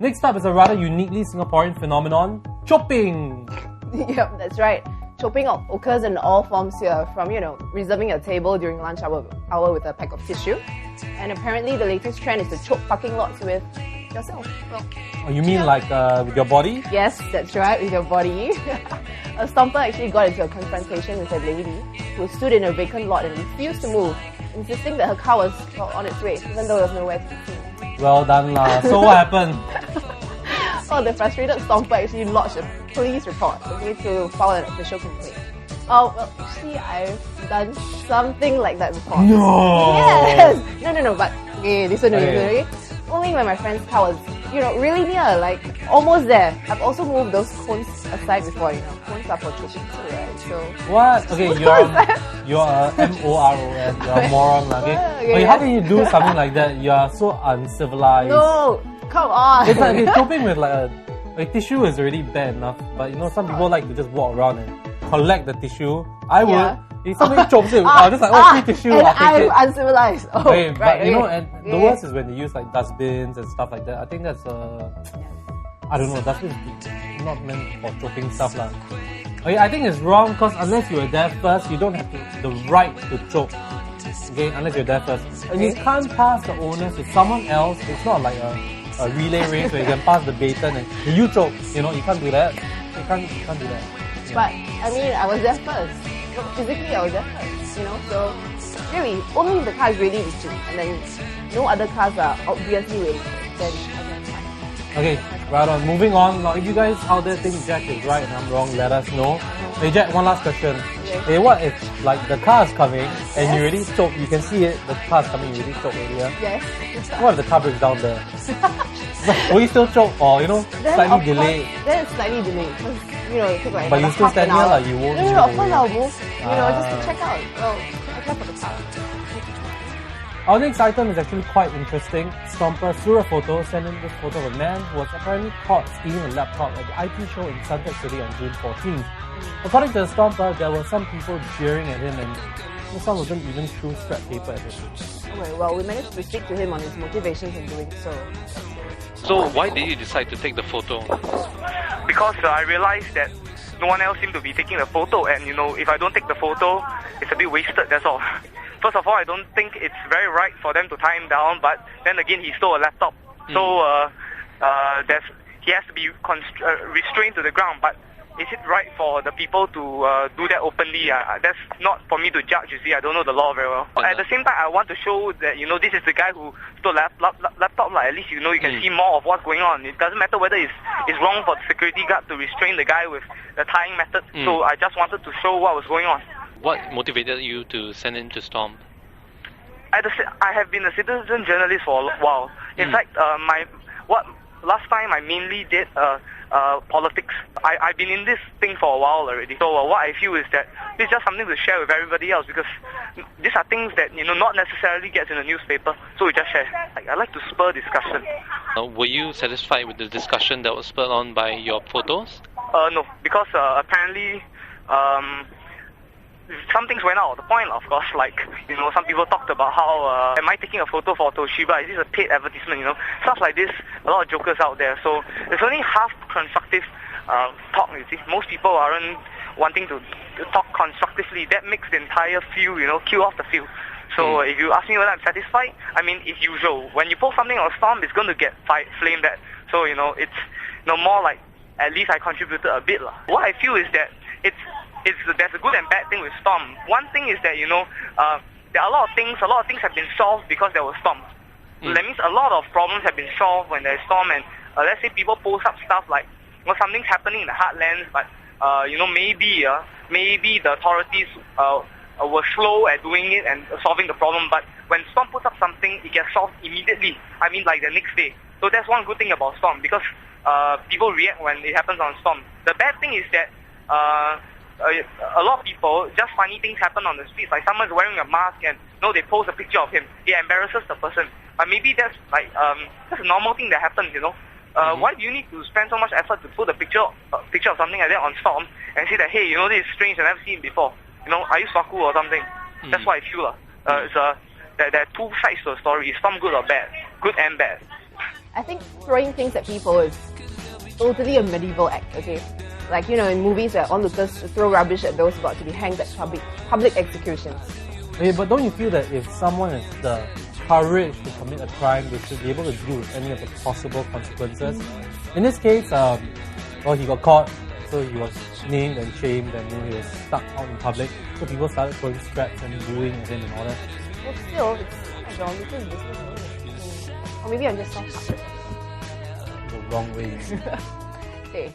Next up is a rather uniquely Singaporean phenomenon, chope-ing. Yep, that's right. Chope-ing occurs in all forms here, from, reserving a table during lunch hour with a pack of tissue. And apparently the latest trend is to chope parking lots with yourself. Well, Oh, you mean like with your body? yes, that's right, with your body. A stomper actually got into a confrontation with a lady who stood in a vacant lot and refused to move, insisting that her car was on its way, even though there was nowhere to be seen. Well done lah. So what happened? Oh, the frustrated stomper actually lodged a police report, to file an official complaint. Oh, well, actually, I've done something like that before. No! Yes! No, but okay, listen to me, Okay. okay? Only when my friend's car was, really near, like, almost there. I've also moved those cones aside before, Cones are for choking too, right? So... What? Okay, you're a M-O-R-O-N. You're a moron lah, okay? Okay, How can you do something like that? You are so uncivilized. No! Come on! It's like, okay, chopping with like tissue is already bad enough, but some people like to just walk around and collect the tissue. I would. Yeah. If somebody chops it, I'll just free tissue, and I'll take I'm it. uncivilized. Oh, Okay, right, but okay. and the worst is when they use like dustbins and stuff like that. I think that's I don't know, dustbins not meant for chopping stuff lah. Okay, I think it's wrong because unless you were there first, you don't have the right to choke. Okay, unless you're there first. And you can't pass the onus to someone else. It's not like a relay race where you can pass the baton and you choke. You can't do that. You can't do that. Yeah. But, I was there first. Physically, I was there first, so really, only the car is ready to shoot, and then no other cars are obviously ready. Then I can find. Okay, right on. Moving on. Now, if you guys out there think Jack is right and I'm wrong, let us know. Hey Jack, one last question. Okay. Hey, what if like the car is coming and you already choke? You can see it. The car is coming. You already choke earlier. Yes. What if the car breaks down there? Will you still choke or Then, slightly of delayed? course, then it's slightly delayed because it took like But you another still half an stand here, hour. like, you won't No, move of course away. I'll move. Just Ah. to check out. Well, I care for the car. Our next item is actually quite interesting. Stomper threw a photo, sent in this photo of a man who was apparently caught stealing a laptop at the IT show in Suntec City on June 14th. According to the Stomper, there were some people jeering at him and some of them even threw scrap paper at him. Okay, well, we managed to speak to him on his motivations in doing so. So why did you decide to take the photo? Because I realized that no one else seemed to be taking the photo, and if I don't take the photo, it's a bit wasted, that's all. First of all, I don't think it's very right for them to tie him down, but then again, he stole a laptop. So he has to be restrained to the ground, but is it right for the people to do that openly? That's not for me to judge, you see. I don't know the law very well. But at the same time, I want to show that, this is the guy who stole laptop. At least, you can see more of what's going on. It doesn't matter whether it's wrong for the security guard to restrain the guy with the tying method. So I just wanted to show what was going on. What motivated you to send in to Storm? I have been a citizen journalist for a while. In fact, last time I mainly did politics. I've been in this thing for a while already. So what I feel is that this is just something to share with everybody else, because these are things that not necessarily gets in the newspaper. So we just share. I like to spur discussion. Were you satisfied with the discussion that was spurred on by your photos? No, because apparently some things went out of the point, of course. Like, some people talked about how am I taking a photo for Toshiba? Is this a paid advertisement? Stuff like this. A lot of jokers out there. So it's only half constructive talk. You see, most people aren't wanting to talk constructively. That makes the entire field, kill off the field. So if you ask me whether I'm satisfied, it's usual. When you post something on Storm, it's going to get flamed at. So it's more like at least I contributed a bit lah. What I feel is that there's a good and bad thing with Storm. One thing is that there are a lot of things have been solved because there was Storm. So that means a lot of problems have been solved when there's Storm, and let's say people post up stuff like something's happening in the heartlands, but maybe the authorities were slow at doing it and solving the problem. But when Storm puts up something, it gets solved immediately. Like the next day. So that's one good thing about Storm, because people react when it happens on Storm. The bad thing is that a lot of people, just funny things happen on the streets. Like someone's wearing a mask and they post a picture of him. It embarrasses the person. Maybe that's that's a normal thing that happens. Why do you need to spend so much effort to put a picture of something like that on Storm and say that, hey, this is strange, I've never seen it before. Are you Swaku or something? That's what I feel. There are two sides to a story. Is Storm good or bad? Good and bad. I think throwing things at people is totally a medieval act, okay? Like, you know, in movies where onlookers throw rubbish at those about to be hanged at public executions. Okay, but don't you feel that if someone has the courage to commit a crime, they should be able to deal with any of the possible consequences? In this case, well, he got caught, so he was named and shamed, and then he was stuck out in public. So people started throwing scraps and booing at him and all that. Well, still, it's John, this is business, isn't it? Or maybe I'm just soft-hearted. The wrong way. Okay.